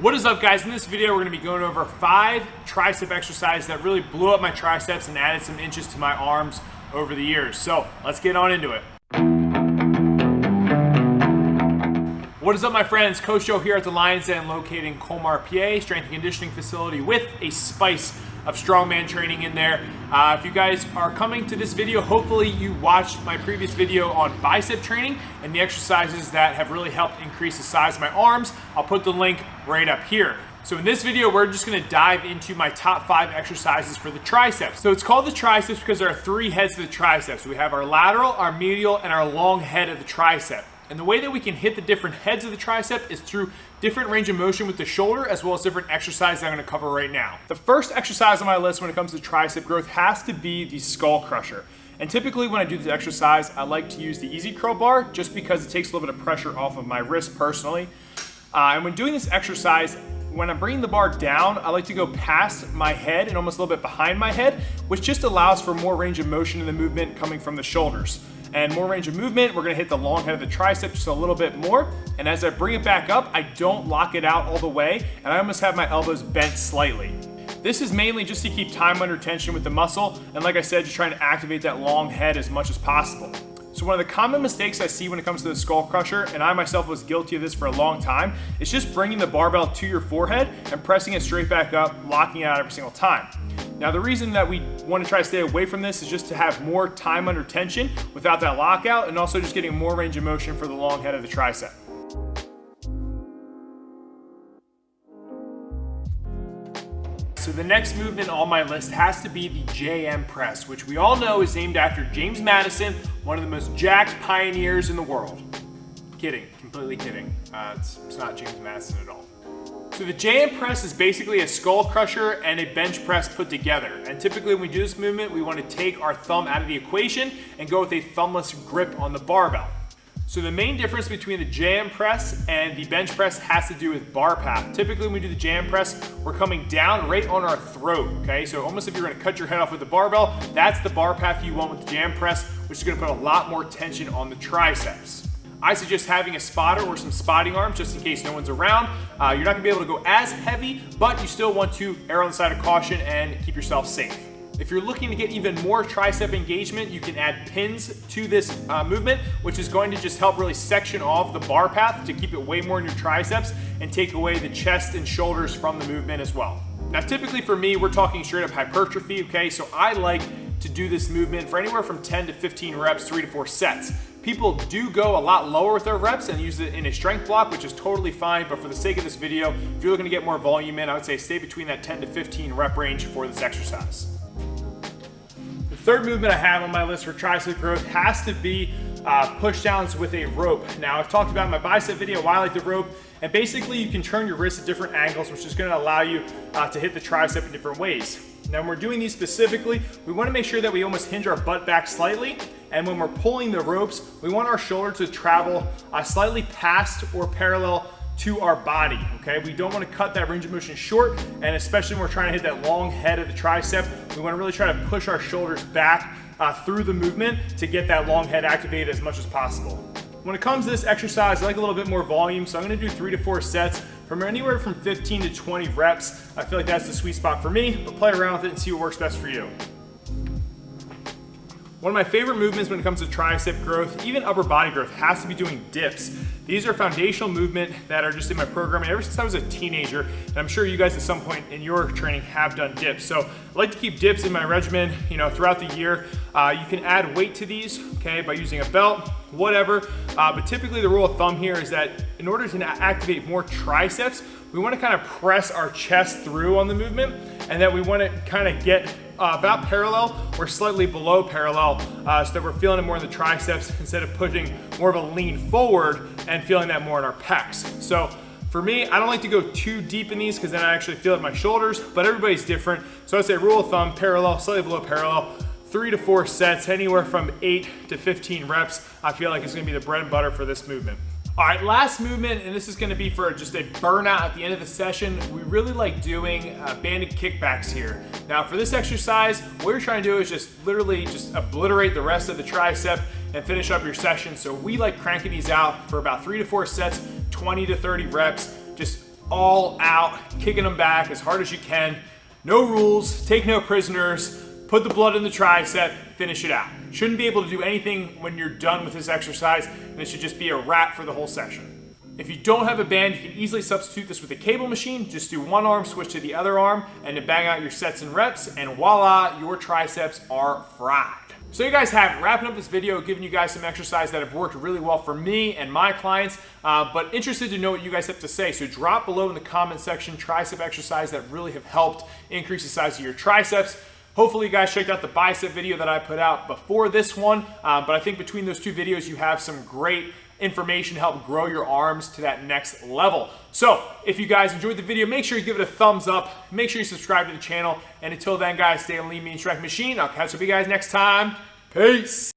What is up, guys? In this video, we're going to be going over 5 tricep exercises that really blew up my triceps and added some inches to my arms over the years. So let's get on into it. What is up, my friends? Coach Joe here at the Lions Den, located in Colmar, PA, strength and conditioning facility with a spice of strongman training in there. If you guys are coming to this video, hopefully you watched my previous video on bicep training and the exercises that have really helped increase the size of my arms. I'll put the link right up here. So in this video, we're just gonna dive into my top 5 exercises for the triceps. So it's called the triceps because there are 3 heads to the triceps. We have our lateral, our medial, and our long head of the tricep. And the way that we can hit the different heads of the tricep is through different range of motion with the shoulder, as well as different exercises I'm gonna cover right now. The first exercise on my list when it comes to tricep growth has to be the skull crusher. And typically when I do this exercise, I like to use the easy curl bar just because it takes a little bit of pressure off of my wrist personally. And when doing this exercise, when I'm bringing the bar down, I like to go past my head and almost a little bit behind my head, which just allows for more range of motion in the movement coming from the shoulders. And more range of movement, we're gonna hit the long head of the tricep just a little bit more. And as I bring it back up, I don't lock it out all the way, and I almost have my elbows bent slightly. This is mainly just to keep time under tension with the muscle, and like I said, just trying to activate that long head as much as possible. So one of the common mistakes I see when it comes to the skull crusher, and I myself was guilty of this for a long time, is just bringing the barbell to your forehead and pressing it straight back up, locking it out every single time. Now the reason that we want to try to stay away from this is just to have more time under tension without that lockout, and also just getting more range of motion for the long head of the tricep. So the next movement on my list has to be the JM press, which we all know is named after James Madison, one of the most jacked pioneers in the world. Kidding, completely kidding. It's not James Madison at all. So the JM press is basically a skull crusher and a bench press put together. And typically when we do this movement, we want to take our thumb out of the equation and go with a thumbless grip on the barbell. So the main difference between the JM press and the bench press has to do with bar path. Typically when we do the JM press, we're coming down right on our throat, okay? So almost if you're gonna cut your head off with the barbell, that's the bar path you want with the JM press, which is gonna put a lot more tension on the triceps. I suggest having a spotter or some spotting arms just in case no one's around. You're not gonna be able to go as heavy, but you still want to err on the side of caution and keep yourself safe. If you're looking to get even more tricep engagement, you can add pins to this movement, which is going to just help really section off the bar path to keep it way more in your triceps and take away the chest and shoulders from the movement as well. Now, typically for me, we're talking straight up hypertrophy, okay? So I like to do this movement for anywhere from 10 to 15 reps, 3 to 4 sets. People do go a lot lower with their reps and use it in a strength block, which is totally fine, but for the sake of this video, if you're looking to get more volume in, I would say stay between that 10 to 15 rep range for this exercise. The third movement I have on my list for tricep growth has to be push downs with a rope. Now, I've talked about in my bicep video why I like the rope, and basically you can turn your wrist at different angles, which is gonna allow you to hit the tricep in different ways. Now, when we're doing these specifically, we wanna make sure that we almost hinge our butt back slightly, and when we're pulling the ropes, we want our shoulder to travel slightly past or parallel to our body, okay? We don't wanna cut that range of motion short, and especially when we're trying to hit that long head of the tricep, we wanna really try to push our shoulders back through the movement to get that long head activated as much as possible. When it comes to this exercise, I like a little bit more volume, so I'm gonna do 3 to 4 sets from anywhere from 15 to 20 reps. I feel like that's the sweet spot for me, but play around with it and see what works best for you. One of my favorite movements when it comes to tricep growth, even upper body growth, has to be doing dips. These are foundational movement that are just in my programming ever since I was a teenager, and I'm sure you guys at some point in your training have done dips. So I like to keep dips in my regimen, throughout the year. You can add weight to these, okay, by using a belt, whatever. But typically the rule of thumb here is that in order to activate more triceps, we want to kind of press our chest through on the movement, and that we want to kind of get about parallel or slightly below parallel so that we're feeling it more in the triceps instead of pushing more of a lean forward and feeling that more in our pecs. So for me, I don't like to go too deep in these because then I actually feel it in my shoulders, but everybody's different. So I'd say rule of thumb, parallel, slightly below parallel, 3 to 4 sets, anywhere from 8 to 15 reps, I feel like is gonna be the bread and butter for this movement. All right, last movement, and this is gonna be for just a burnout at the end of the session. We really like doing banded kickbacks here. Now for this exercise, what you're trying to do is just literally just obliterate the rest of the tricep and finish up your session. So we like cranking these out for about 3 to 4 sets, 20 to 30 reps, just all out, kicking them back as hard as you can. No rules, take no prisoners, put the blood in the tricep, finish it out. Shouldn't be able to do anything when you're done with this exercise, and it should just be a wrap for the whole session. If you don't have a band, you can easily substitute this with a cable machine. Just do one arm, switch to the other arm, and then bang out your sets and reps, and voila, your triceps are fried. So you guys have it. Wrapping up this video, giving you guys some exercises that have worked really well for me and my clients, but interested to know what you guys have to say. So drop below in the comment section tricep exercises that really have helped increase the size of your triceps. Hopefully you guys checked out the bicep video that I put out before this one, but I think between those two videos you have some great information to help grow your arms to that next level. So if you guys enjoyed the video, make sure you give it a thumbs up, make sure you subscribe to the channel, and until then guys, stay on lean, mean, strength machine. I'll catch up with you guys next time. Peace.